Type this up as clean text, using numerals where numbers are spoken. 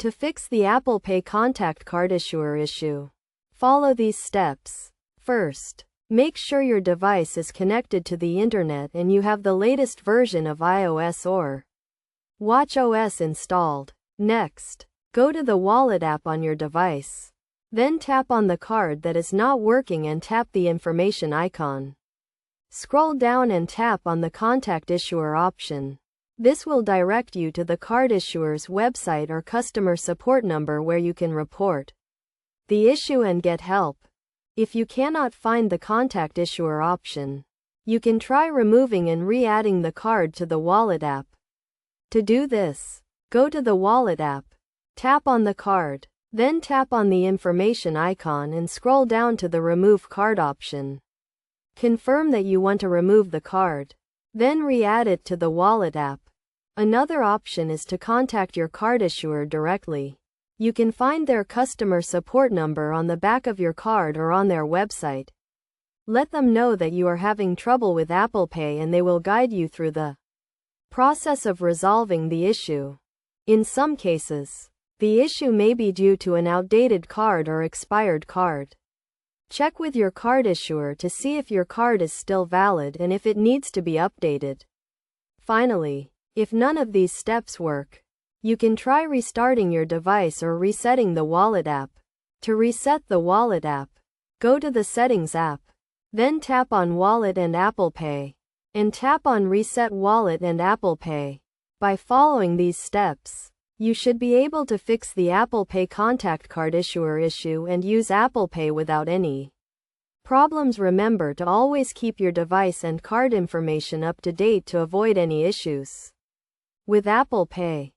To fix the Apple Pay contact card issuer issue, follow these steps. First, make sure your device is connected to the internet and you have the latest version of iOS or watchOS installed. Next, go to the Wallet app on your device. Then tap on the card that is not working and tap the information icon. Scroll down and tap on the Contact Issuer option. This will direct you to the card issuer's website or customer support number where you can report the issue and get help. If you cannot find the Contact Issuer option, you can try removing and re-adding the card to the Wallet app. To do this, go to the Wallet app, tap on the card, then tap on the information icon and scroll down to the Remove Card option. Confirm that you want to remove the card, then re-add it to the Wallet app. Another option is to contact your card issuer directly. You can find their customer support number on the back of your card or on their website. Let them know that you are having trouble with Apple Pay and they will guide you through the process of resolving the issue. In some cases, the issue may be due to an outdated card or expired card. Check with your card issuer to see if your card is still valid and if it needs to be updated. Finally, if none of these steps work, you can try restarting your device or resetting the Wallet app. To reset the Wallet app, go to the Settings app, then tap on Wallet and Apple Pay, and tap on Reset Wallet and Apple Pay. By following these steps, you should be able to fix the Apple Pay contact card issuer issue and use Apple Pay without any problems. Remember to always keep your device and card information up to date to avoid any issues with Apple Pay.